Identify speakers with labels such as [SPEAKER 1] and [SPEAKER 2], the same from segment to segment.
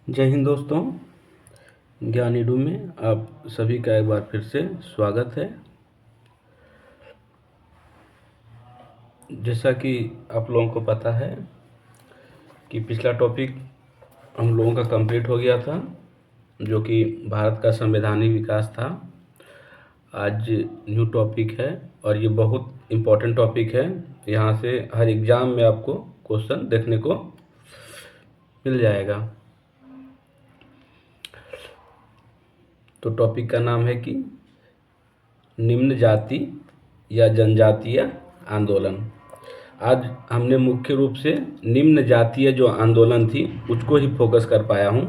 [SPEAKER 1] जय हिंद दोस्तों। ज्ञान ईडू में आप सभी का एक बार फिर से स्वागत है। जैसा कि आप लोगों को पता है कि पिछला टॉपिक हम लोगों का कंप्लीट हो गया था, जो कि भारत का संवैधानिक विकास था। आज न्यू टॉपिक है और ये बहुत इम्पोर्टेंट टॉपिक है। यहाँ से हर एग्ज़ाम में आपको क्वेश्चन देखने को मिल जाएगा। तो टॉपिक का नाम है कि निम्न जाति या जनजातीय आंदोलन। आज हमने मुख्य रूप से निम्न जातीय जो आंदोलन थी उसको ही फोकस कर पाया हूँ।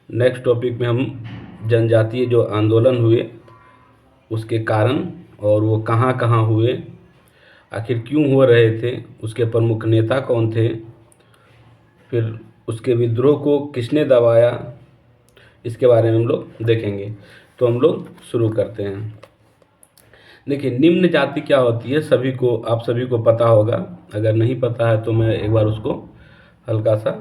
[SPEAKER 1] नेक्स्ट टॉपिक में हम जनजातीय जो आंदोलन हुए उसके कारण और वो कहाँ कहाँ हुए, आखिर क्यों हो रहे थे, उसके प्रमुख नेता कौन थे, फिर उसके विद्रोह को किसने दबाया, इसके बारे में हम लोग देखेंगे। तो हम लोग शुरू करते हैं। देखिए, निम्न जाति क्या होती है आप सभी को पता होगा। अगर नहीं पता है तो मैं एक बार उसको हल्का सा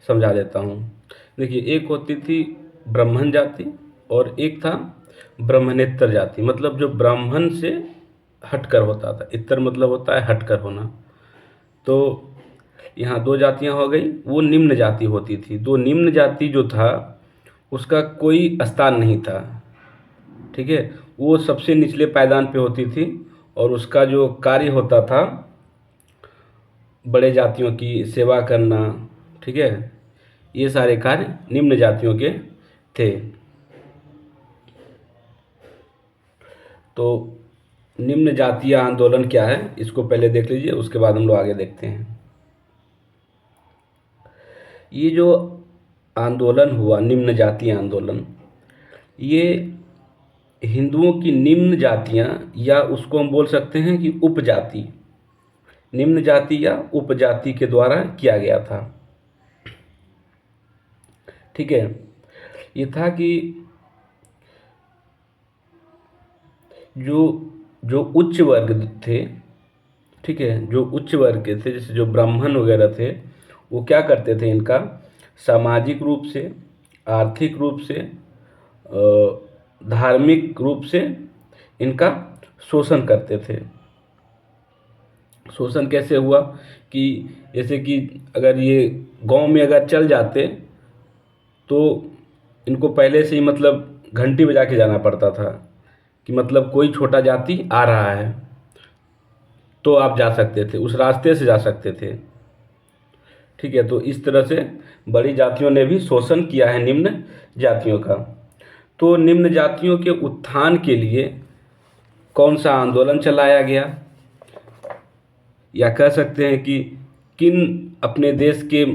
[SPEAKER 1] समझा देता हूँ। देखिए, एक होती थी ब्राह्मण जाति और एक था ब्राह्मणेतर जाति, मतलब जो ब्राह्मण से हटकर होता था। इतर मतलब होता है हटकर होना। तो यहाँ दो जातियाँ हो गई, वो निम्न जाति होती थी। दो निम्न जाति जो था उसका कोई स्थान नहीं था, ठीक है। वो सबसे निचले पायदान पे होती थी और उसका जो कार्य होता था बड़े जातियों की सेवा करना, ठीक है। ये सारे कार्य निम्न जातियों के थे। तो निम्न जातीय आंदोलन क्या है इसको पहले देख लीजिए, उसके बाद हम लोग आगे देखते हैं। ये जो आंदोलन हुआ निम्न जातीय आंदोलन, ये हिंदुओं की निम्न जातियाँ या उसको हम बोल सकते हैं कि उपजाति, निम्न जाति या उपजाति के द्वारा किया गया था, ठीक है। ये था कि जो जो उच्च वर्ग थे, ठीक है, जो उच्च वर्ग के थे, जैसे जो ब्राह्मण वगैरह थे, वो क्या करते थे, इनका सामाजिक रूप से, आर्थिक रूप से, धार्मिक रूप से इनका शोषण करते थे। शोषण कैसे हुआ कि जैसे कि अगर ये गांव में अगर चल जाते तो इनको पहले से ही मतलब घंटी बजा के जाना पड़ता था कि मतलब कोई छोटा जाति आ रहा है तो आप जा सकते थे, उस रास्ते से जा सकते थे, ठीक है। तो इस तरह से बड़ी जातियों ने भी शोषण किया है निम्न जातियों का। तो निम्न जातियों के उत्थान के लिए कौन सा आंदोलन चलाया गया, या कह सकते हैं कि किन अपने देश के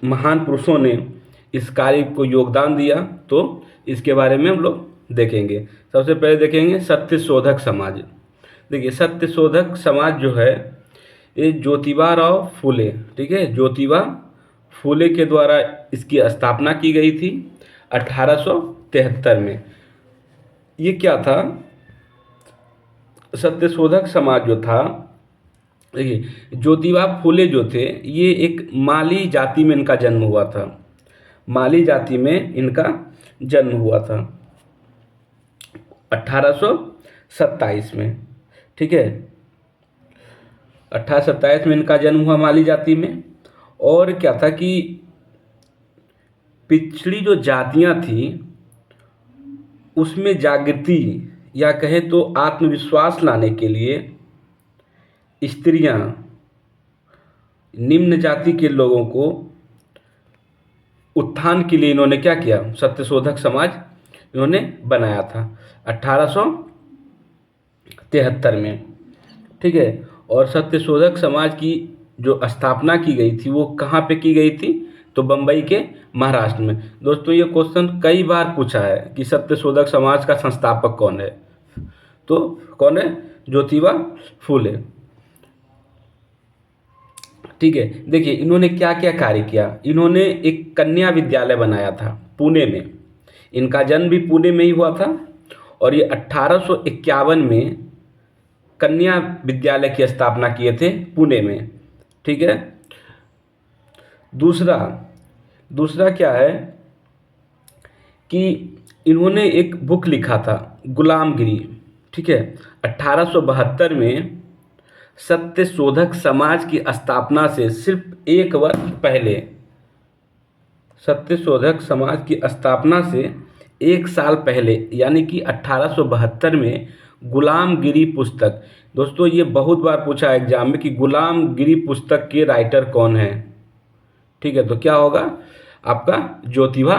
[SPEAKER 1] महान पुरुषों ने इस कार्य को योगदान दिया, तो इसके बारे में हम लोग देखेंगे। सबसे पहले देखेंगे सत्यशोधक समाज। देखिए, सत्यशोधक समाज जो है ये ज्योतिबा राव फुले, ठीक है, ज्योतिबा फुले के द्वारा इसकी स्थापना की गई थी 1873 में। ये क्या था, सत्यशोधक समाज जो था, देखिए ज्योतिबा फुले जो थे ये एक माली जाति में इनका जन्म हुआ था। माली जाति में इनका जन्म हुआ था 1827 में, ठीक है। 1827 में इनका जन्म हुआ माली जाति में। और क्या था कि पिछड़ी जो जातियां थी उसमें जागृति या कहें तो आत्मविश्वास लाने के लिए स्त्रियां, निम्न जाति के लोगों को उत्थान के लिए इन्होंने क्या किया, सत्यशोधक समाज इन्होंने बनाया था 1873 में, ठीक है। और सत्यशोधक समाज की जो स्थापना की गई थी वो कहाँ पे की गई थी, तो बम्बई के महाराष्ट्र में। दोस्तों, ये क्वेश्चन कई बार पूछा है कि सत्यशोधक समाज का संस्थापक कौन है, तो कौन है, ज्योतिबा फुले, ठीक है। देखिए इन्होंने क्या क्या कार्य किया। इन्होंने एक कन्या विद्यालय बनाया था पुणे में, इनका जन्म भी पुणे में ही हुआ था। और ये 1851 में कन्या विद्यालय की स्थापना किए थे पुणे में, ठीक है। दूसरा, दूसरा क्या है कि इन्होंने एक बुक लिखा था गुलामगिरी, ठीक है। 1872 में सत्यशोधक समाज की स्थापना से सिर्फ एक वर्ष पहले, सत्यशोधक समाज की स्थापना से एक साल पहले यानी कि 1872 में गुलामगिरी पुस्तक, दोस्तों ये बहुत बार पूछा है एग्जाम में कि गुलामगिरी पुस्तक के राइटर कौन है, ठीक है। तो क्या होगा आपका ज्योतिबा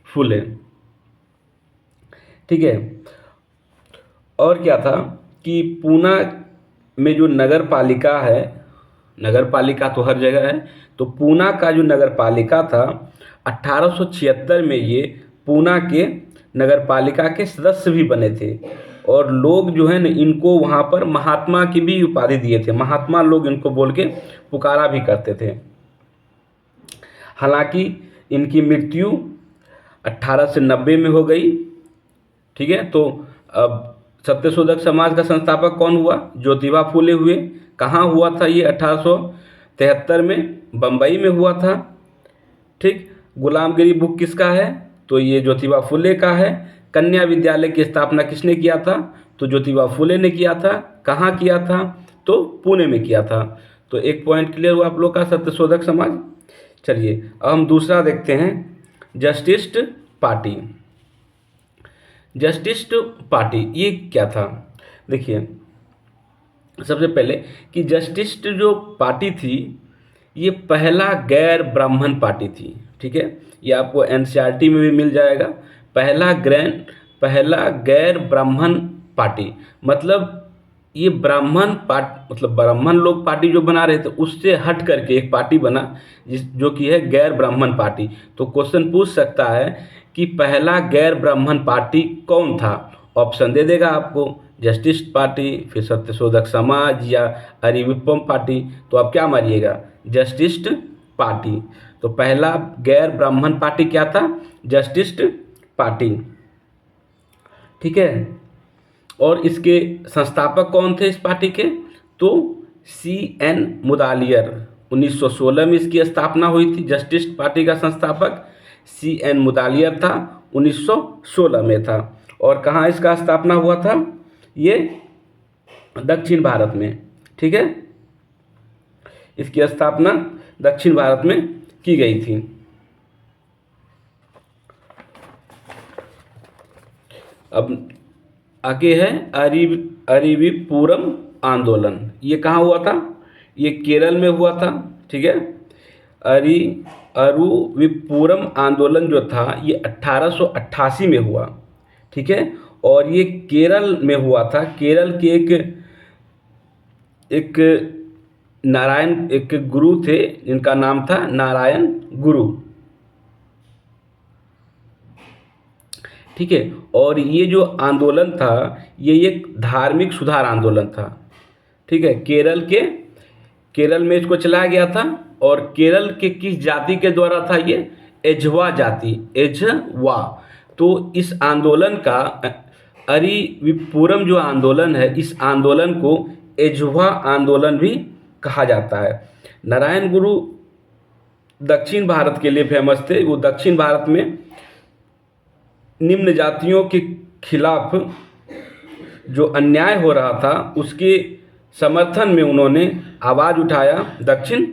[SPEAKER 1] फुले, ठीक है। और क्या था कि पूना में जो नगर पालिका है, नगर पालिका तो हर जगह है, तो पूना का जो नगर पालिका था 1876 में ये पूना के नगर पालिका के सदस्य भी बने थे। और लोग जो है ना इनको वहाँ पर महात्मा की भी उपाधि दिए थे, महात्मा लोग इनको बोल के पुकारा भी करते थे। हालांकि इनकी मृत्यु 1890 में हो गई, ठीक है। तो अब सत्यशोधक समाज का संस्थापक कौन हुआ, ज्योतिबा फुले हुए। कहाँ हुआ था ये, 1873 में बम्बई में हुआ था, ठीक। गुलामगिरी बुक किसका है, तो ये ज्योतिबा फुले का है। कन्या विद्यालय की स्थापना किसने किया था, तो ज्योतिबा फुले ने किया था। कहाँ किया था, तो पुणे में किया था। तो एक पॉइंट क्लियर हुआ आप लोग का, सत्यशोधक समाज। चलिए अब हम दूसरा देखते हैं, जस्टिस्ट पार्टी। जस्टिस्ट पार्टी ये क्या था, देखिए सबसे पहले कि जस्टिस्ट जो पार्टी थी ये पहला गैर ब्राह्मण पार्टी थी, ठीक है। ये आपको एनसीईआरटी में भी मिल जाएगा। पहला गैर ब्राह्मण पार्टी, मतलब ये मतलब ब्राह्मण लोग पार्टी जो बना रहे थे उससे हट करके एक पार्टी बना जो कि है गैर ब्राह्मण पार्टी। तो क्वेश्चन पूछ सकता है कि पहला गैर ब्राह्मण पार्टी कौन था, ऑप्शन दे देगा आपको, जस्टिस पार्टी, फिर सत्यशोधक समाज या अरिविपम पार्टी। तो आप क्या मारिएगा, जस्टिस पार्टी। तो पहला गैर ब्राह्मण पार्टी क्या था, जस्टिस पार्टी, ठीक है। और इसके संस्थापक कौन थे इस पार्टी के, तो C.N. मुदालियर। 1916 में इसकी स्थापना हुई थी। जस्टिस पार्टी का संस्थापक C.N. मुदालियर था, 1916 में था। और कहाँ इसका स्थापना हुआ था, ये दक्षिण भारत में, ठीक है। इसकी स्थापना दक्षिण भारत में की गई थी। अब आगे है अरिविपुरम आंदोलन। ये कहाँ हुआ था, ये केरल में हुआ था, ठीक है। अरुविपुरम आंदोलन जो था ये 1888 में हुआ, ठीक है। और ये केरल में हुआ था। केरल के एक नारायण एक गुरु थे जिनका नाम था नारायण गुरु, ठीक है। और ये जो आंदोलन था ये एक धार्मिक सुधार आंदोलन था, ठीक है। केरल में इसको चलाया गया था। और केरल के किस जाति के द्वारा था ये, एझवा जाति, एझवा। तो इस आंदोलन का अरिविपुरम जो आंदोलन है, इस आंदोलन को एझवा आंदोलन भी कहा जाता है। नारायण गुरु दक्षिण भारत के लिए फेमस थे। वो दक्षिण भारत में निम्न जातियों के खिलाफ जो अन्याय हो रहा था उसके समर्थन में उन्होंने आवाज़ उठाया दक्षिण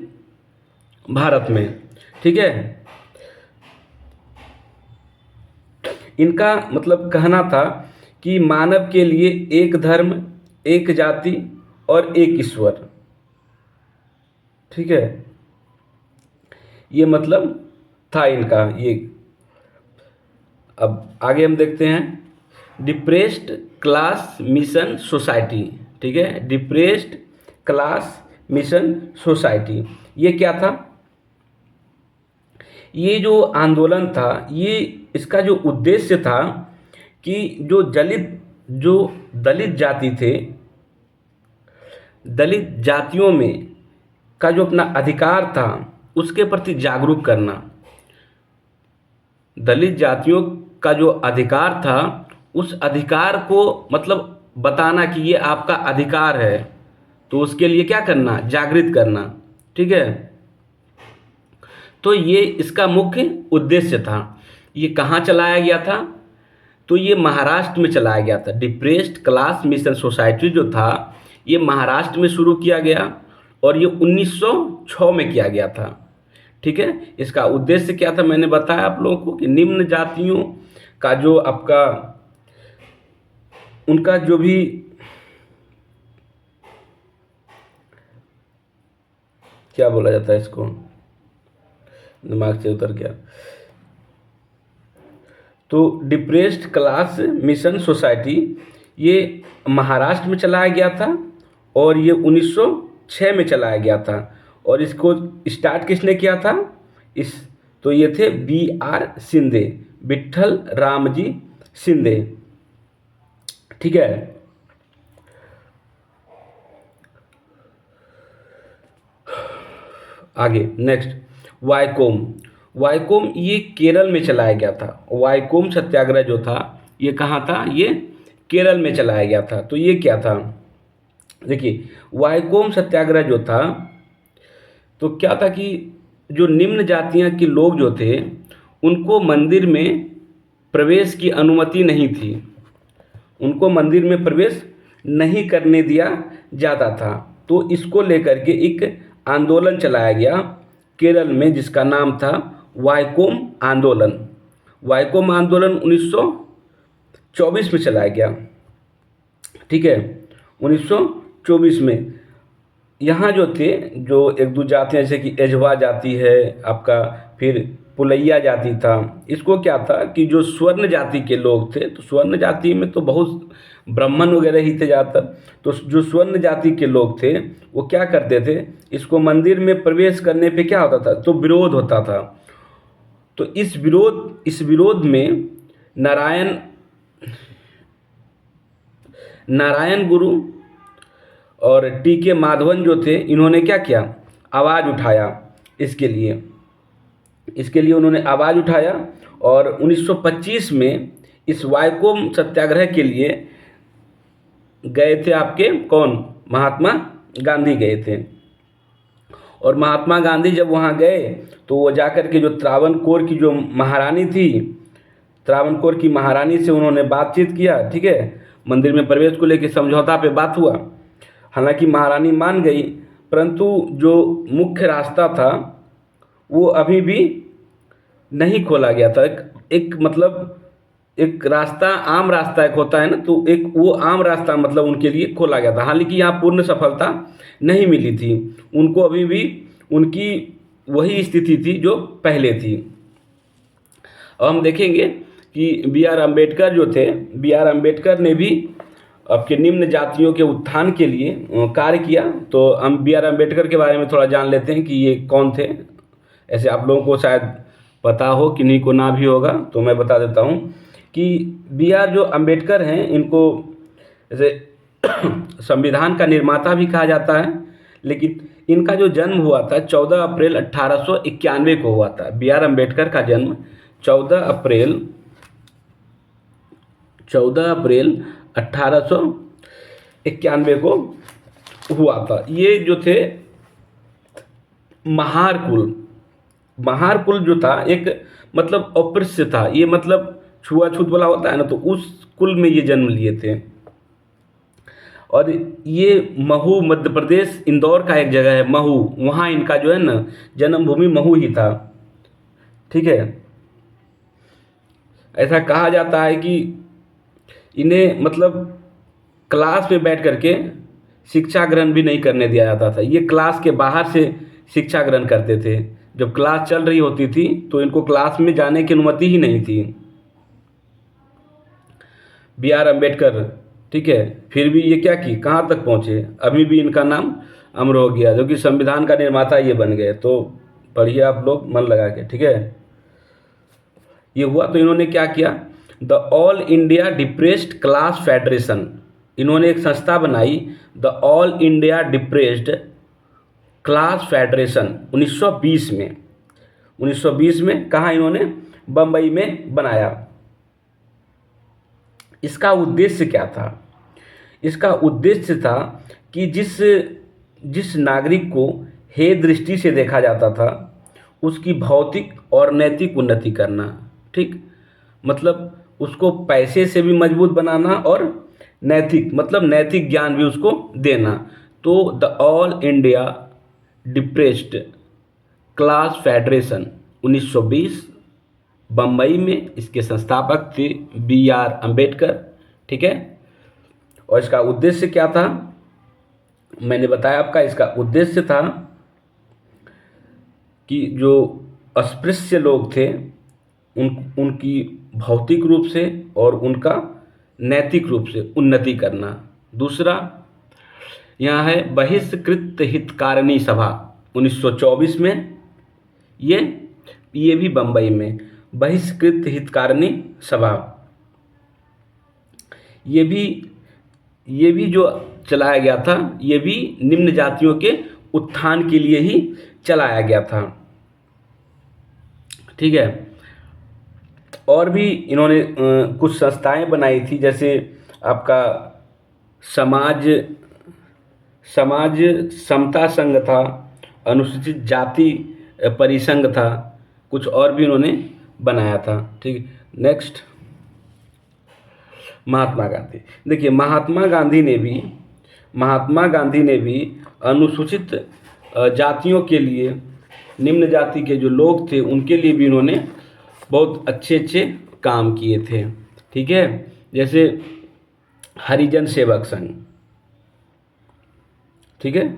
[SPEAKER 1] भारत में, ठीक है। इनका मतलब कहना था कि मानव के लिए एक धर्म, एक जाति और एक ईश्वर, ठीक है। ये मतलब था इनका ये। अब आगे हम देखते हैं डिप्रेस्ड क्लास मिशन सोसाइटी, ठीक है। डिप्रेस्ड क्लास मिशन सोसाइटी ये क्या था, ये जो आंदोलन था ये इसका जो उद्देश्य था कि जो दलित जाति थे, दलित जातियों में का जो अपना अधिकार था उसके प्रति जागरूक करना। दलित जातियों का जो अधिकार था उस अधिकार को मतलब बताना कि ये आपका अधिकार है, तो उसके लिए क्या करना, जागृत करना, ठीक है। तो ये इसका मुख्य उद्देश्य था। ये कहाँ चलाया गया था? तो ये महाराष्ट्र में चलाया गया था। डिप्रेस्ड क्लास मिशन सोसाइटी जो था ये महाराष्ट्र में शुरू किया गया और ये 1906 में किया गया था। ठीक है, इसका उद्देश्य क्या था मैंने बताया आप लोगों को कि निम्न जातियों का जो आपका उनका जो भी क्या बोला जाता है, इसको दिमाग से उतर गया। तो डिप्रेस्ड क्लास मिशन सोसाइटी ये महाराष्ट्र में चलाया गया था और ये 1906 में चलाया गया था। और इसको स्टार्ट किसने किया था? तो ये थे B.R. शिंदे, विट्ठल रामजी शिंदे। ठीक है, आगे नेक्स्ट वाइकोम ये केरल में चलाया गया था। वाइकोम सत्याग्रह जो था ये कहाँ था? ये केरल में चलाया गया था। तो ये क्या था? देखिए, वाइकोम सत्याग्रह जो था तो क्या था कि जो निम्न जातियां के लोग जो थे उनको मंदिर में प्रवेश की अनुमति नहीं थी, उनको मंदिर में प्रवेश नहीं करने दिया जाता था। तो इसको लेकर के एक आंदोलन चलाया गया केरल में जिसका नाम था वाइकोम आंदोलन। वाइकोम आंदोलन 1924 में चलाया गया। ठीक है, 1924 में यहाँ जो थे जो एक दो जातियाँ जैसे कि एझवा जाति है आपका, फिर पुलैया जाति था। इसको क्या था कि जो स्वर्ण जाति के लोग थे, तो स्वर्ण जाति में तो बहुत ब्राह्मण वगैरह ही थे ज़्यादातर, तो जो स्वर्ण जाति के लोग थे वो क्या करते थे, इसको मंदिर में प्रवेश करने पे क्या होता था? तो विरोध होता था। तो इस विरोध में नारायण गुरु और टी.के. माधवन जो थे इन्होंने क्या किया? आवाज़ उठाया इसके लिए उन्होंने आवाज़ उठाया और 1925 में इस वाइकोम सत्याग्रह के लिए गए थे आपके कौन? महात्मा गांधी गए थे। और महात्मा गांधी जब वहाँ गए तो वो जाकर के जो त्रावणकोर की जो महारानी थी, त्रावणकोर की महारानी से उन्होंने बातचीत किया। ठीक है, मंदिर में प्रवेश को लेकर समझौता पे बात हुआ। हालांकि महारानी मान गई, परंतु जो मुख्य रास्ता था वो अभी भी नहीं खोला गया था। एक मतलब एक रास्ता, आम रास्ता एक होता है ना, तो एक वो आम रास्ता मतलब उनके लिए खोला गया था। हालांकि यहाँ पूर्ण सफलता नहीं मिली थी उनको, अभी भी उनकी वही स्थिति थी जो पहले थी। अब हम देखेंगे कि B.R. अम्बेडकर जो थे, B.R. अम्बेडकर ने भी आपके निम्न जातियों के उत्थान के लिए कार्य किया। तो हम B.R. अम्बेडकर के बारे में थोड़ा जान लेते हैं कि ये कौन थे। ऐसे आप लोगों को शायद पता हो, किन्हीं को ना भी होगा, तो मैं बता देता हूँ कि B.R. जो अम्बेडकर हैं इनको जैसे संविधान का निर्माता भी कहा जाता है, लेकिन इनका जो जन्म हुआ था 14 अप्रैल 1891 को हुआ था। B.R. अम्बेडकर का जन्म 14 अप्रैल 1891 को हुआ था। ये जो थे महार कुल जो था एक मतलब अप्रश्य था, ये मतलब छुआछूत वाला होता है ना, तो उस कुल में ये जन्म लिए थे। और ये महू मध्य प्रदेश इंदौर का एक जगह है महू, वहाँ इनका जो है ना जन्मभूमि महू ही था। ठीक है, ऐसा कहा जाता है कि इन्हें मतलब क्लास में बैठ करके शिक्षा ग्रहण भी नहीं करने दिया जाता था। ये क्लास के बाहर से शिक्षा ग्रहण करते थे। जब क्लास चल रही होती थी तो इनको क्लास में जाने की अनुमति ही नहीं थी। B.R. अम्बेडकर, ठीक है, फिर भी ये क्या की, कहाँ तक पहुँचे, अभी भी इनका नाम अमर हो गया, जो कि संविधान का निर्माता ये बन गए। तो पढ़िए आप लोग मन लगा के। ठीक है, ये हुआ तो इन्होंने क्या किया, the all India depressed class federation, इन्होंने एक संस्था बनाई, the all India depressed class federation 1920 में कहाँ इन्होंने, बम्बई में बनाया। इसका उद्देश्य क्या था? इसका उद्देश्य था कि जिस नागरिक को हे दृष्टि से देखा जाता था उसकी भौतिक और नैतिक उन्नति करना। ठीक, मतलब उसको पैसे से भी मजबूत बनाना और नैतिक मतलब नैतिक ज्ञान भी उसको देना। तो the all India depressed class federation 1920 Bombay में, इसके संस्थापक थे बी आर अम्बेडकर। ठीक है, और इसका उद्देश्य क्या था, मैंने बताया आपका, इसका उद्देश्य था कि जो अस्पृश्य लोग थे उनकी भौतिक रूप से और उनका नैतिक रूप से उन्नति करना। दूसरा यहाँ है बहिष्कृत हितकारिणी सभा 1924 में, ये भी बम्बई में बहिष्कृत हितकारिणी सभा, ये भी जो चलाया गया था, ये भी निम्न जातियों के उत्थान के लिए ही चलाया गया था। ठीक है, और भी इन्होंने कुछ संस्थाएं बनाई थी, जैसे आपका समाज समता संघ था, अनुसूचित जाति परिसंघ था, कुछ और भी इन्होंने बनाया था। ठीक, नेक्स्ट महात्मा गांधी। देखिए महात्मा गांधी ने भी अनुसूचित जातियों के लिए, निम्न जाति के जो लोग थे उनके लिए भी इन्होंने बहुत अच्छे अच्छे काम किए थे। ठीक है, जैसे हरिजन सेवक संघ। ठीक है,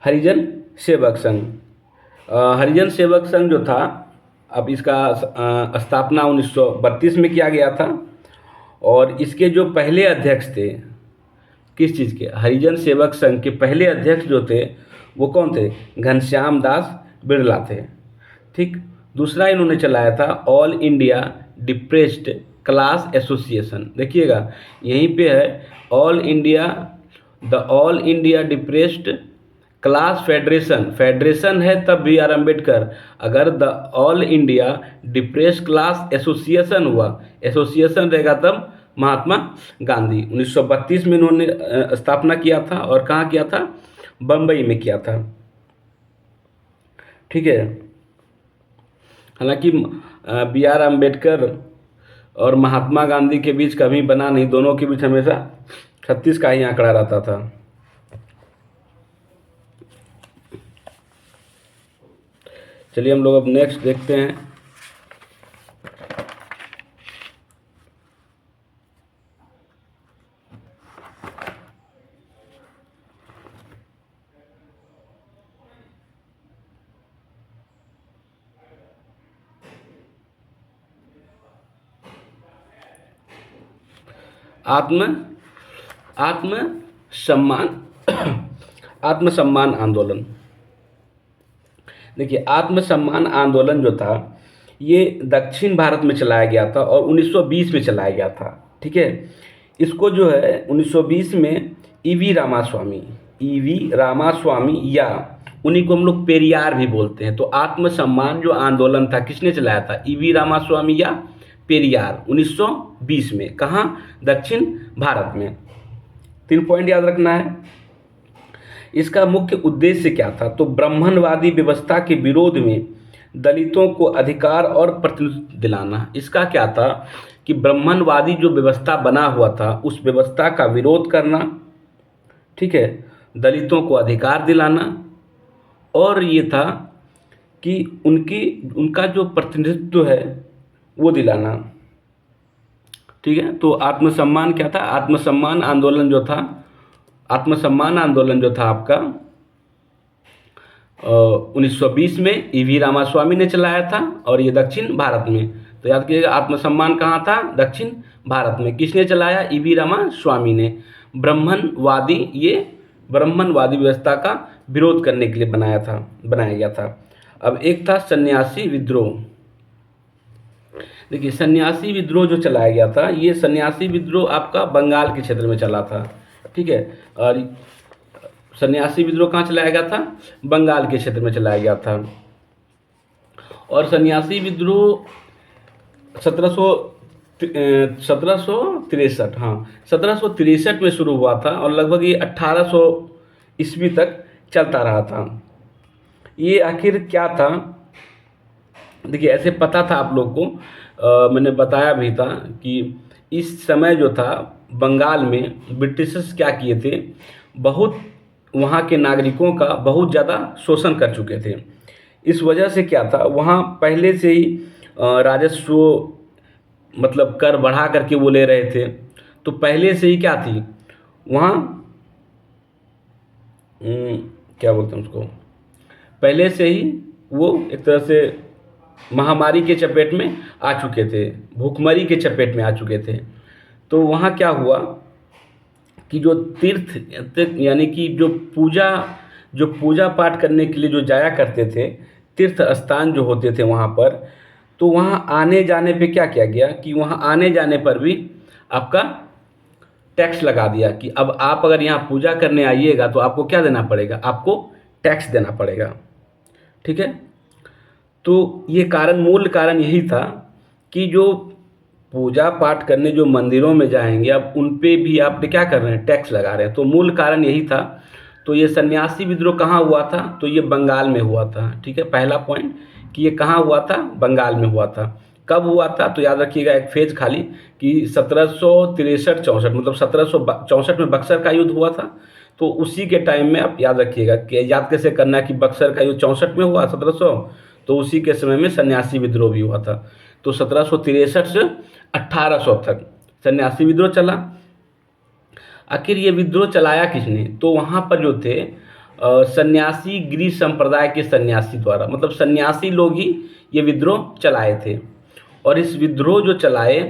[SPEAKER 1] हरिजन सेवक संघ जो था, अब इसका स्थापना 1932 में किया गया था, और इसके जो पहले अध्यक्ष थे, किस चीज़ के, हरिजन सेवक संघ के पहले अध्यक्ष जो थे वो कौन थे, घनश्याम दास बिरला थे। ठीक, दूसरा इन्होंने चलाया था all India depressed class association. देखिएगा यहीं पे है all India depressed class federation है तब बी आर अम्बेडकर, अगर the all India depressed class association हुआ, एसोसिएशन रहेगा तब महात्मा गांधी। 1932 में इन्होंने स्थापना किया था, और कहाँ किया था, बम्बई में किया था। ठीक है, हालांकि बी आर अम्बेडकर और महात्मा गांधी के बीच कभी बना नहीं, दोनों के बीच हमेशा 36 का ही आंकड़ा रहता था। चलिए हम लोग अब नेक्स्ट देखते हैं। आत्मसम्मान आंदोलन। देखिए आत्मसम्मान आंदोलन जो था ये दक्षिण भारत में चलाया गया था और 1920 में चलाया गया था। ठीक है, इसको जो है 1920 में ईवी रामास्वामी या उन्हीं को हम लोग पेरियार भी बोलते हैं। तो आत्मसम्मान जो आंदोलन था किसने चलाया था, ईवी रामास्वामी या पेरियार, 1920 में। कहाँ, दक्षिण भारत में। 3 पॉइंट याद रखना है। इसका मुख्य उद्देश्य क्या था, तो ब्राह्मणवादी व्यवस्था के विरोध में दलितों को अधिकार और प्रतिनिधित्व दिलाना। इसका क्या था कि ब्राह्मणवादी जो व्यवस्था बना हुआ था उस व्यवस्था का विरोध करना, ठीक है, दलितों को अधिकार दिलाना, और ये था कि उनका जो प्रतिनिधित्व है वो दिलाना। ठीक है, तो आत्मसम्मान क्या था, आत्मसम्मान आंदोलन जो था आपका 1920 में ईवी रामास्वामी ने चलाया था, और ये दक्षिण भारत में। तो याद कीजिएगा आत्मसम्मान कहाँ था, दक्षिण भारत में। किसने चलाया, ईवी रामास्वामी ने। ब्राह्मणवादी व्यवस्था का विरोध करने के लिए बनाया गया था। अब एक था सन्यासी विद्रोह। देखिए सन्यासी विद्रोह जो चलाया गया था, ये सन्यासी विद्रोह आपका बंगाल के क्षेत्र में चला था। ठीक है, और सन्यासी विद्रोह कहाँ चलाया गया था, बंगाल के क्षेत्र में चलाया गया था। और सन्यासी विद्रोह 1763 में शुरू हुआ था और लगभग ये 1800 ईस्वी तक चलता रहा था। ये आखिर क्या था? देखिए, ऐसे पता था आप लोग को, मैंने बताया भी था कि इस समय जो था बंगाल में ब्रिटिशर्स क्या किए थे, बहुत वहाँ के नागरिकों का बहुत ज़्यादा शोषण कर चुके थे। इस वजह से क्या था, वहाँ पहले से ही राजस्व, मतलब कर बढ़ा करके वो ले रहे थे। तो पहले से ही क्या थी वहाँ, क्या बोलते हैं उसको, पहले से ही वो एक तरह से महामारी के चपेट में आ चुके थे, भूखमरी के चपेट में आ चुके थे। तो वहाँ क्या हुआ कि जो यानी कि जो पूजा पाठ करने के लिए जो जाया करते थे, तीर्थ स्थान जो होते थे वहाँ पर, तो वहाँ आने जाने पे क्या किया गया कि वहाँ आने जाने पर भी आपका टैक्स लगा दिया कि अब आप अगर यहाँ पूजा करने आइएगा तो आपको क्या देना पड़ेगा, आपको टैक्स देना पड़ेगा। ठीक है। तो ये कारण, मूल कारण यही था कि जो पूजा पाठ करने जो मंदिरों में जाएंगे, अब उन पे भी आप क्या कर रहे हैं, टैक्स लगा रहे हैं। तो मूल कारण यही था। तो ये सन्यासी विद्रोह कहाँ हुआ था, तो ये बंगाल में हुआ था। ठीक है, पहला पॉइंट कि ये कहाँ हुआ था, बंगाल में हुआ था। कब हुआ था, तो याद रखिएगा एक फेज खाली कि 1763-64, मतलब 1764 में बक्सर का युद्ध हुआ था। तो उसी के टाइम में आप याद रखिएगा कि याद कैसे करना है कि बक्सर का युद्ध 64 में हुआ 1700, तो उसी के समय में सन्यासी विद्रोह भी हुआ था। तो 1763 से 1800 तक सन्यासी विद्रोह चला। आखिर ये विद्रोह चलाया किसने, तो वहाँ पर जो थे सन्यासी गिरी संप्रदाय के सन्यासी द्वारा, मतलब सन्यासी लोग ही ये विद्रोह चलाए थे। और इस विद्रोह जो चलाए,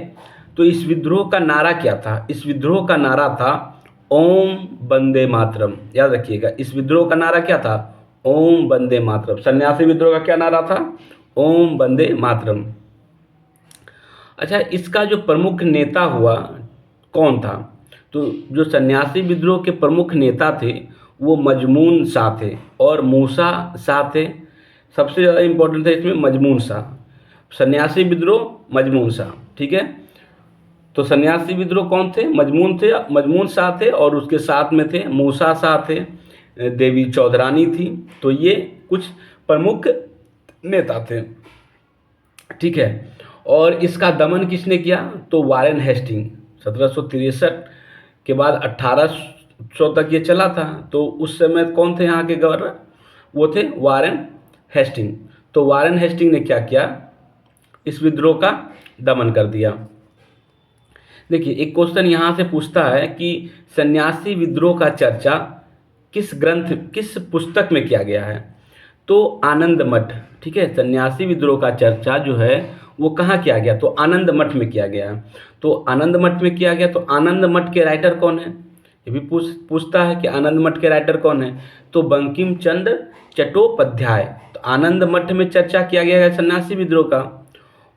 [SPEAKER 1] तो इस विद्रोह का नारा क्या था, इस विद्रोह का नारा था ओम वंदे मातरम। याद रखिएगा, इस विद्रोह का नारा क्या था, ओम वंदे मातरम। सन्यासी विद्रोह का क्या नारा था, ओम वंदे मातरम। अच्छा, इसका जो प्रमुख नेता हुआ कौन था, तो जो सन्यासी विद्रोह के प्रमुख नेता थे वो मजमून शाह थे और मूसा शाह थे। सबसे ज़्यादा इम्पोर्टेंट था इसमें मजमून शाह, सन्यासी विद्रोह मजमून शाह। ठीक है, तो सन्यासी विद्रोह कौन थे, मजमून शाह थे, और उसके साथ में थे मूसा शाह थे, देवी चौधरानी थी। तो ये कुछ प्रमुख नेता थे। ठीक है, और इसका दमन किसने किया, तो वारेन हेस्टिंग। 1763 के बाद 1800 तक ये चला था। तो उस समय कौन थे यहाँ के गवर्नर, वो थे वारेन हेस्टिंग। तो वारेन हेस्टिंग ने क्या किया, इस विद्रोह का दमन कर दिया। देखिए, एक क्वेश्चन यहाँ से पूछता है कि सन्यासी विद्रोह का चर्चा किस ग्रंथ, किस पुस्तक में किया गया है, तो आनंद मठ। ठीक है, सन्यासी विद्रोह का चर्चा जो है वो कहाँ किया गया, तो आनंद मठ में किया गया है। तो आनंद मठ में किया गया, तो आनंद मठ के राइटर कौन है, ये भी पूछता है कि आनंद मठ के राइटर कौन है, तो बंकिम चंद्र चट्टोपाध्याय। तो आनंद मठ में चर्चा किया गया है सन्यासी विद्रोह का,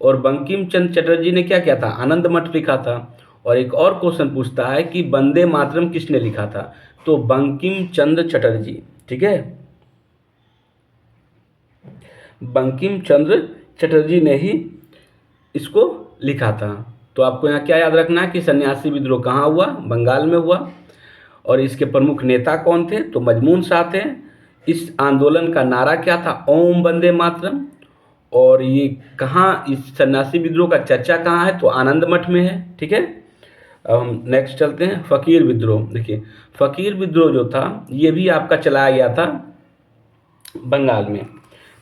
[SPEAKER 1] और बंकिम चंद्र चटर्जी ने क्या किया था, आनंद मठ लिखा था। और एक और क्वेश्चन पूछता है कि वंदे मातरम किसने लिखा था, तो बंकिम चंद्र चटर्जी। ठीक है, बंकिम चंद्र चटर्जी ने ही इसको लिखा था। तो आपको यहाँ क्या याद रखना है कि सन्यासी विद्रोह कहाँ हुआ, बंगाल में हुआ, और इसके प्रमुख नेता कौन थे, तो मजमून शाह थे। इस आंदोलन का नारा क्या था, ओम वंदे मातरम। और ये कहाँ, इस सन्यासी विद्रोह का चर्चा कहाँ है, तो आनंद मठ में है। ठीक है, अब हम नेक्स्ट चलते हैं, फ़कीर विद्रोह। देखिए, फ़कीर विद्रोह जो था ये भी आपका चलाया गया था बंगाल में।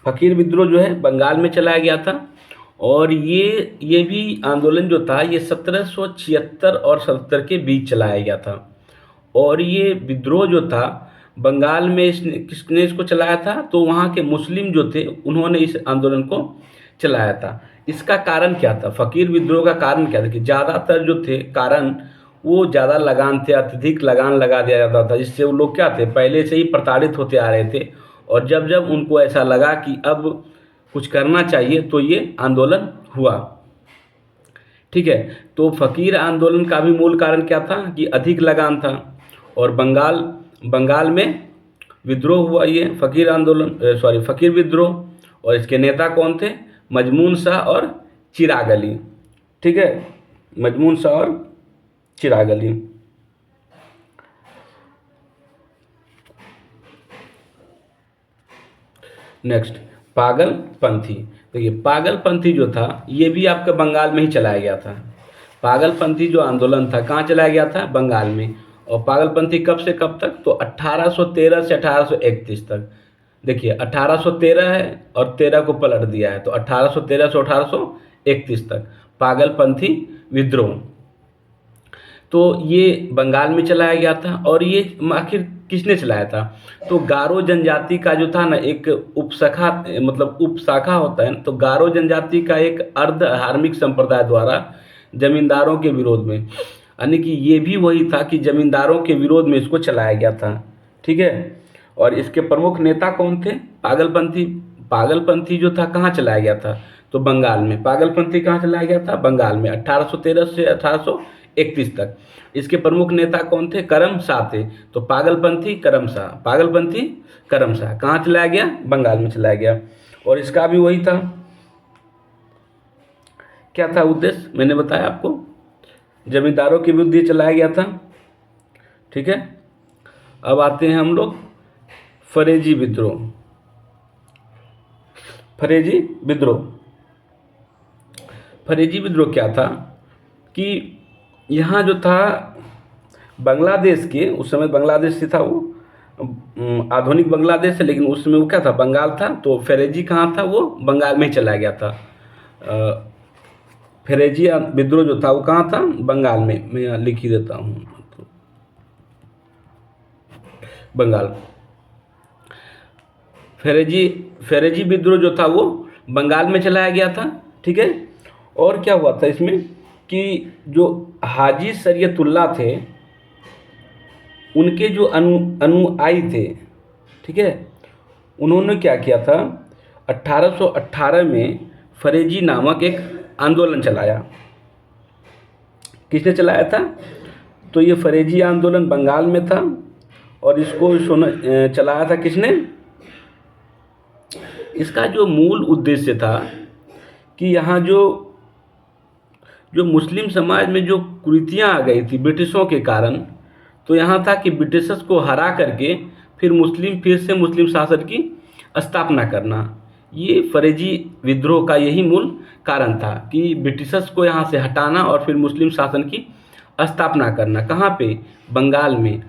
[SPEAKER 1] फ़कीर विद्रोह जो है बंगाल में चलाया गया था, और ये भी आंदोलन जो था ये 1776 और 77 के बीच चलाया गया था। और ये विद्रोह जो था बंगाल में किसने इसको चलाया था, तो वहाँ के मुस्लिम जो थे उन्होंने इस आंदोलन को चलाया था। इसका कारण क्या था, फ़कीर विद्रोह का कारण क्या था कि ज़्यादातर जो थे कारण, वो ज़्यादा लगान थे, अत्यधिक लगान लगा दिया जाता था, जिससे वो लोग क्या थे, पहले से ही प्रताड़ित होते आ रहे थे। और जब जब उनको ऐसा लगा कि अब कुछ करना चाहिए, तो ये आंदोलन हुआ। ठीक है, तो फ़कीर आंदोलन का भी मूल कारण क्या था कि अधिक लगान था, और बंगाल में विद्रोह हुआ ये फ़कीर आंदोलन, सॉरी फ़कीर विद्रोह। और इसके नेता कौन थे, मजमून शाह और चिराग अली। ठीक है, मजमून शाह और चिराग अली। नेक्स्ट, पागलपंथी। देखिए पागलपंथी जो था ये भी आपका बंगाल में ही चलाया गया था। पागलपंथी जो आंदोलन था कहाँ चलाया गया था? बंगाल में। और पागलपंथी कब से कब तक? तो 1813 से 1831 तक। देखिए 1813 है और 13 को पलट दिया है, तो 1813 से 1831 तक पागलपंथी विद्रोह। तो ये बंगाल में चलाया गया था। और ये आखिर किसने चलाया था? तो गारो जनजाति का जो था ना एक उपशाखा, मतलब उपशाखा होता है ना, तो गारो जनजाति का एक अर्ध धार्मिक संप्रदाय द्वारा जमींदारों के विरोध में, यानी कि ये भी वही था कि जमींदारों के विरोध में इसको चलाया गया था। ठीक है। और इसके प्रमुख नेता कौन थे? पागलपंथी। पागलपंथी जो था कहाँ चलाया गया था? तो बंगाल में। पागलपंथी कहाँ चलाया गया था? बंगाल में 1813 से 1831 तक। इसके प्रमुख नेता कौन थे? करम शाह थे। तो पागलपंथी करम शाह, पागलपंथी करम शाह कहाँ चलाया गया? बंगाल में चलाया गया। और इसका भी वही था, क्या था उद्देश्य? मैंने बताया आपको, जमींदारों के विरुद्ध ये चलाया गया था। ठीक है। अब आते हैं हम लोग फरेजी विद्रोह। फरेजी विद्रोह, फरेजी विद्रोह क्या था कि यहाँ जो था बांग्लादेश के, उस समय बांग्लादेश से था वो, आधुनिक बांग्लादेश है, लेकिन उस समय वो क्या था? बंगाल था। तो फरेजी कहाँ था? वो बंगाल में ही चला गया था। फरेजी विद्रोह जो था वो कहाँ था? बंगाल में। मैं यहाँ लिख ही देता हूँ, तो बंगाल। फरेजी विद्रोह जो था वो बंगाल में चलाया गया था। ठीक है। और क्या हुआ था इसमें कि जो हाजी शरीयतुल्लाह थे उनके जो अनुयायी थे, ठीक है, उन्होंने क्या किया था? 1818 में फरेजी नामक एक आंदोलन चलाया। किसने चलाया था? तो ये फरेजी आंदोलन बंगाल में था। और इसको चलाया था किसने? इसका जो मूल उद्देश्य था कि यहाँ जो जो मुस्लिम समाज में जो कुरीतियाँ आ गई थी ब्रिटिशों के कारण, तो यहाँ था कि ब्रिटिशर्स को हरा करके फिर से मुस्लिम शासन की स्थापना करना। ये फरेजी विद्रोह का यही मूल कारण था कि ब्रिटिशर्स को यहाँ से हटाना और फिर मुस्लिम शासन की स्थापना करना। कहाँ पे? बंगाल में।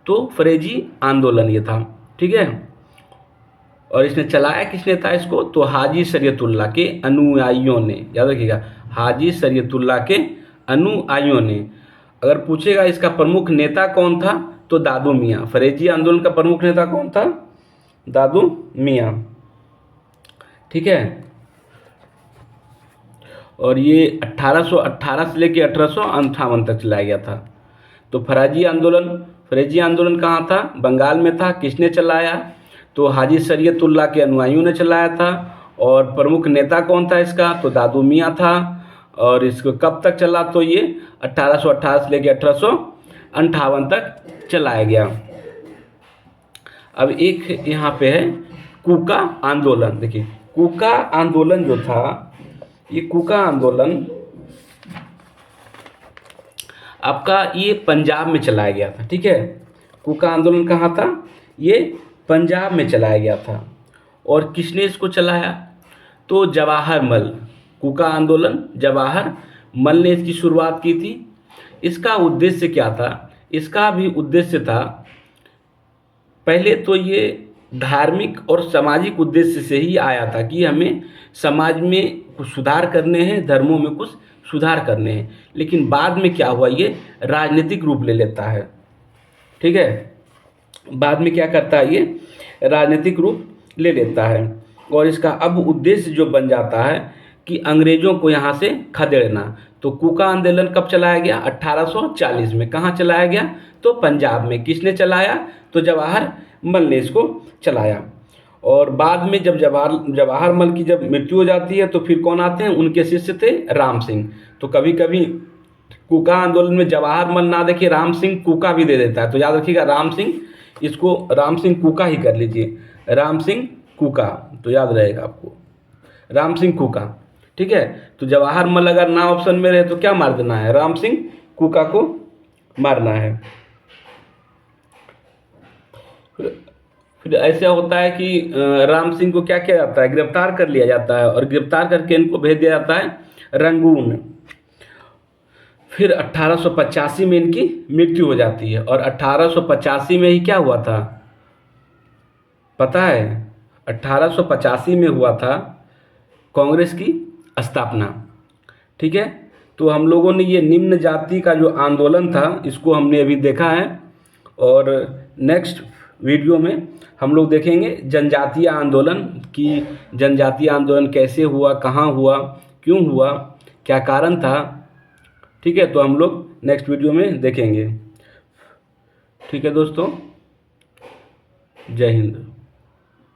[SPEAKER 1] तो फरेजी आंदोलन ये था। ठीक है। और इसने चलाया किसने था इसको? तो हाजी शरीयतुल्लाह के अनुयायियों ने। याद रखिएगा, हाजी शरीयतुल्लाह के अनुयायियों ने। अगर पूछेगा इसका प्रमुख नेता कौन था, तो दादू मियाँ। फरेजी आंदोलन का प्रमुख नेता कौन था? दादू मियाँ। ठीक है। और ये 1818 से लेकर 1858 तक चलाया गया था। तो फरेजी आंदोलन कहाँ था? बंगाल में था। किसने चलाया? तो हाजी शरीयतुल्लाह के अनुयायियों ने चलाया था। और प्रमुख नेता कौन था इसका? तो दादू मियाँ था। और इसको कब तक चला? तो ये 1818 से लेकर 1858 तक चलाया गया। अब एक यहाँ पे है कूका आंदोलन। देखिए कूका आंदोलन जो था, ये कूका आंदोलन आपका ये पंजाब में चलाया गया था। ठीक है। कूका आंदोलन कहाँ था? ये पंजाब में चलाया गया था। और किसने इसको चलाया? तो जवाहर मल। कूका आंदोलन जवाहर मल ने इसकी शुरुआत की थी। इसका उद्देश्य क्या था? इसका भी उद्देश्य था, पहले तो ये धार्मिक और सामाजिक उद्देश्य से ही आया था कि हमें समाज में कुछ सुधार करने हैं, धर्मों में कुछ सुधार करने हैं। लेकिन बाद में क्या हुआ, ये राजनीतिक रूप ले लेता है। ठीक है। बाद में क्या करता है, ये राजनीतिक रूप ले लेता है। और इसका अब उद्देश्य जो बन जाता है कि अंग्रेज़ों को यहाँ से खदेड़ना। तो कूका आंदोलन कब चलाया गया? 1840 में। कहाँ चलाया गया? तो पंजाब में। किसने चलाया? तो जवाहर मल ने इसको चलाया। और बाद में जब जवाहर मल की जब मृत्यु हो जाती है तो फिर कौन आते हैं? उनके शिष्य थे राम सिंह। तो कभी कभी कूका आंदोलन में जवाहर मल ना देखे राम सिंह कूका भी दे देता है। तो याद रखिएगा राम सिंह, इसको राम सिंह कूका ही कर लीजिए, राम सिंह कूका, तो याद रहेगा आपको, राम सिंह कूका। ठीक है। तो जवाहर मल अगर ना ऑप्शन में रहे तो क्या मार देना है? राम सिंह कूका को मारना है। फिर ऐसा होता है कि राम सिंह को क्या किया जाता है, गिरफ्तार कर लिया जाता है और गिरफ्तार करके इनको भेज दिया जाता है रंगून। फिर 1885 में इनकी मृत्यु हो जाती है और 1885 में ही क्या हुआ था पता है? 1885 में हुआ था कांग्रेस की स्थापना। ठीक है, तो हम लोगों ने ये निम्न जाति का जो आंदोलन था इसको हमने अभी देखा है, और नेक्स्ट वीडियो में हम लोग देखेंगे जनजातीय आंदोलन की, जनजातीय आंदोलन कैसे हुआ, कहाँ हुआ, क्यों हुआ, क्या कारण था। ठीक है, तो हम लोग नेक्स्ट वीडियो में देखेंगे। ठीक है दोस्तों, जय हिंद।